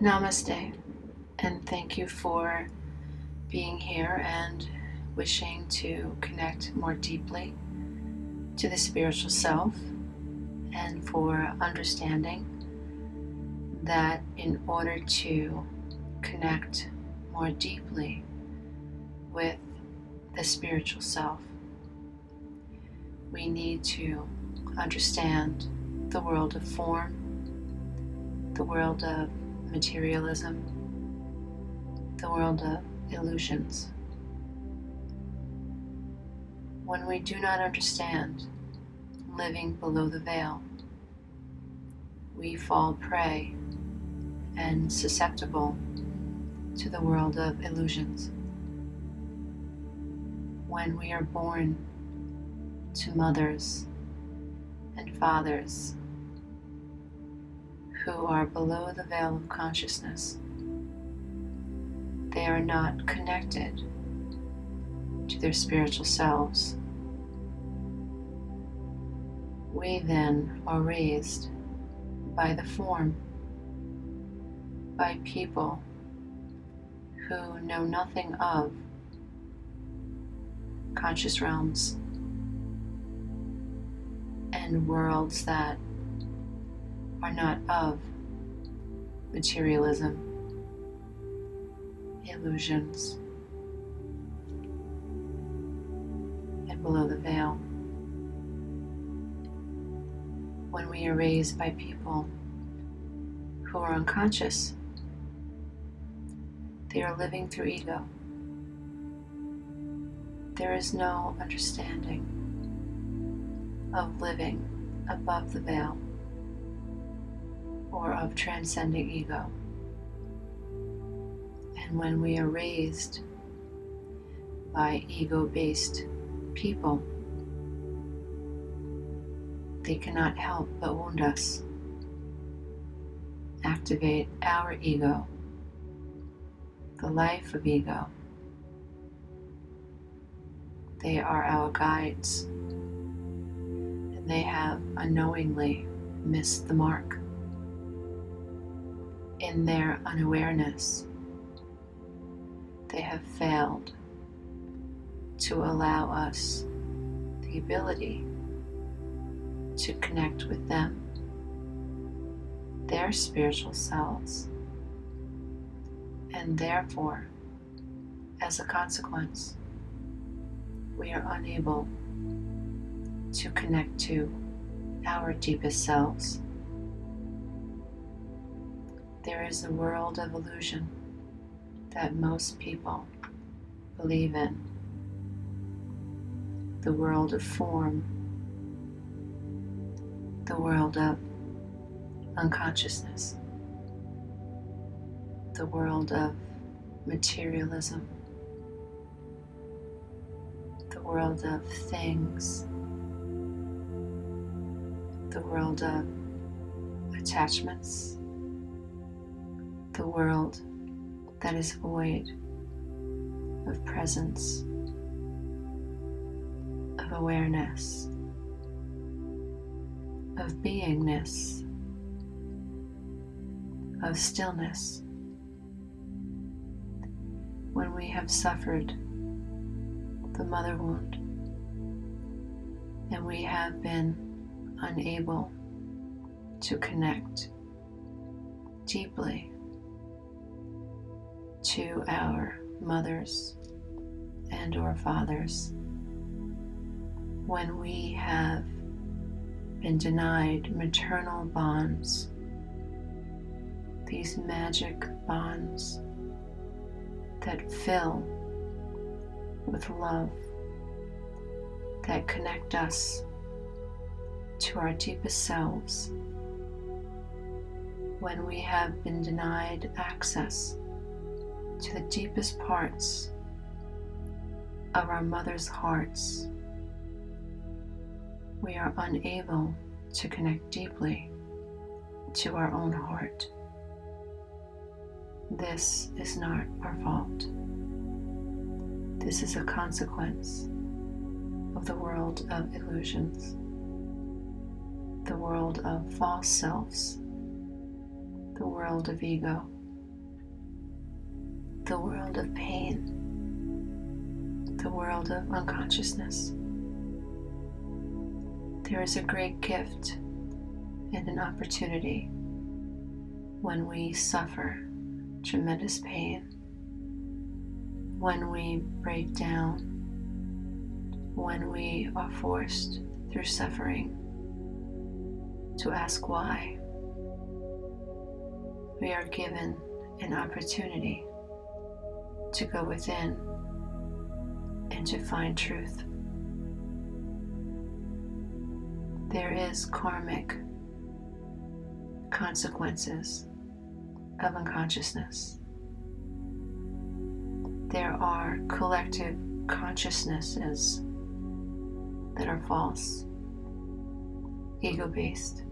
Namaste, and thank you for being here and wishing to connect more deeply to the spiritual self, and for understanding that in order to connect more deeply with the spiritual self, we need to understand the world of form, the world of materialism, the world of illusions. When we do not understand living below the veil, we fall prey and susceptible to the world of illusions. When we are born to mothers and fathers who are below the veil of consciousness, they are not connected to their spiritual selves. We then are raised by the form, by people who know nothing of conscious realms and worlds that are not of materialism, illusions, and below the veil. When we are raised by people who are unconscious, they are living through ego. There is no understanding of living above the veil or of transcending ego. And when we are raised by ego-based people, they cannot help but wound us, activate our ego, the life of ego. They are our guides, and they have unknowingly missed the mark. In their unawareness, they have failed to allow us the ability to connect with them, their spiritual selves, and therefore, as a consequence, we are unable to connect to our deepest selves. There is a world of illusion that most people believe in, the world of form, the world of unconsciousness, the world of materialism, the world of things, the world of attachments, the world that is void of presence, of awareness, of beingness, of stillness. When we have suffered the mother wound and we have been unable to connect deeply to our mothers and or fathers, when we have been denied maternal bonds, these magic bonds that fill with love, that connect us to our deepest selves, when we have been denied access to the deepest parts of our mother's hearts, we are unable to connect deeply to our own heart. This is not our fault. This is a consequence of the world of illusions, the world of false selves, the world of ego, the world of pain, the world of unconsciousness. There is a great gift and an opportunity when we suffer tremendous pain, when we break down, when we are forced through suffering to ask why. We are given an opportunity to go within and to find truth. There is karmic consequences of unconsciousness. There are collective consciousnesses that are false, ego-based,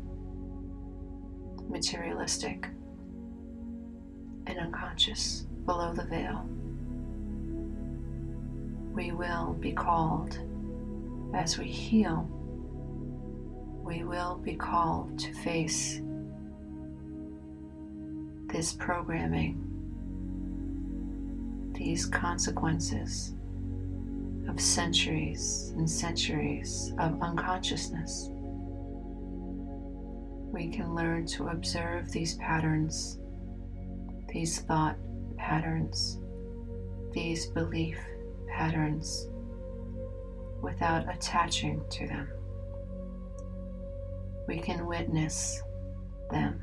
materialistic, and unconscious below the veil. We will be called, as we heal, we will be called to face this programming, these consequences of centuries and centuries of unconsciousness. We can learn to observe these patterns, these thought patterns, these belief patterns, without attaching to them. We can witness them.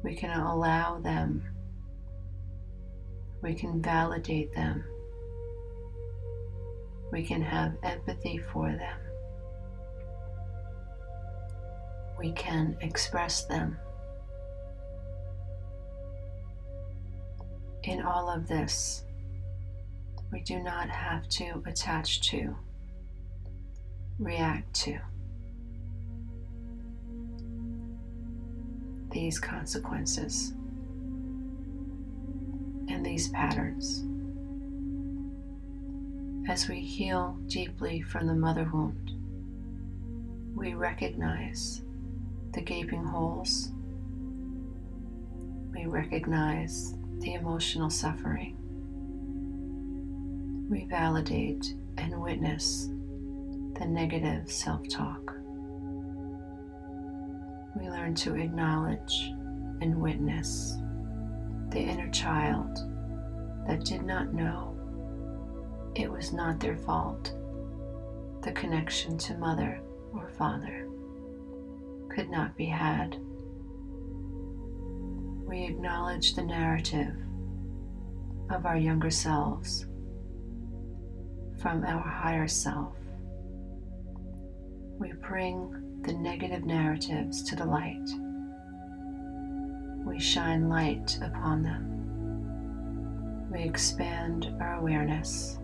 We can allow them. We can validate them. We can have empathy for them. We can express them. In all of this, we do not have to attach to, react to these consequences and these patterns. As we heal deeply from the mother wound, we recognize the gaping holes. We recognize the emotional suffering. We validate and witness the negative self-talk. We learn to acknowledge and witness the inner child that did not know it was not their fault. The connection to mother or father could not be had. We acknowledge the narrative of our younger selves from our higher self. We bring the negative narratives to the light. We shine light upon them. We expand our awareness.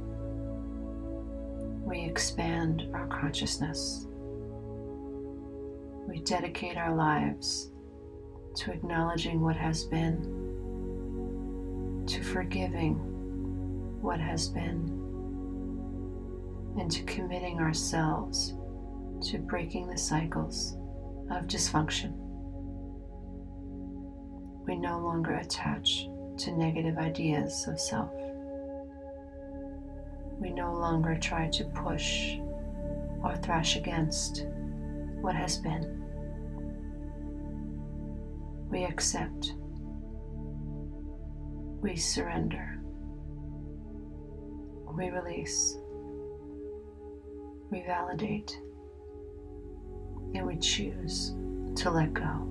We expand our consciousness. We dedicate our lives to acknowledging what has been, to forgiving what has been, and to committing ourselves to breaking the cycles of dysfunction. We no longer attach to negative ideas of self. We no longer try to push or thrash against what has been. We accept. We surrender. We release. We validate. And we choose to let go.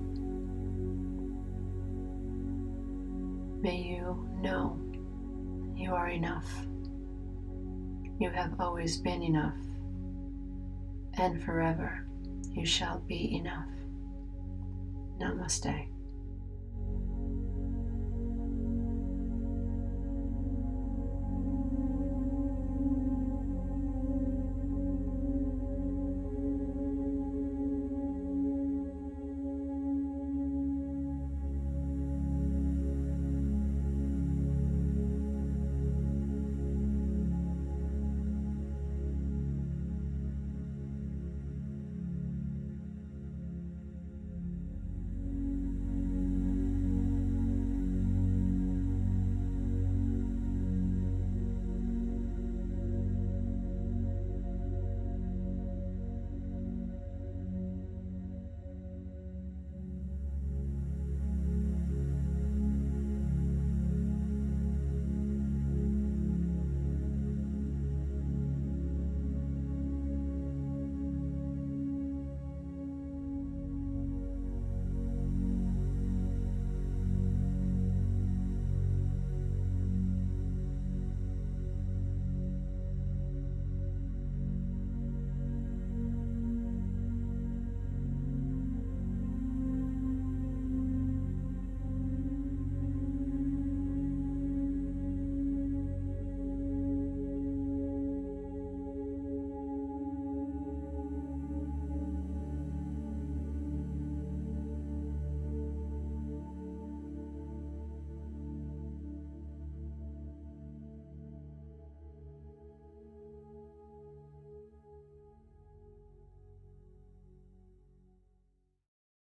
May you know you are enough. You have always been enough, and forever you shall be enough. Namaste.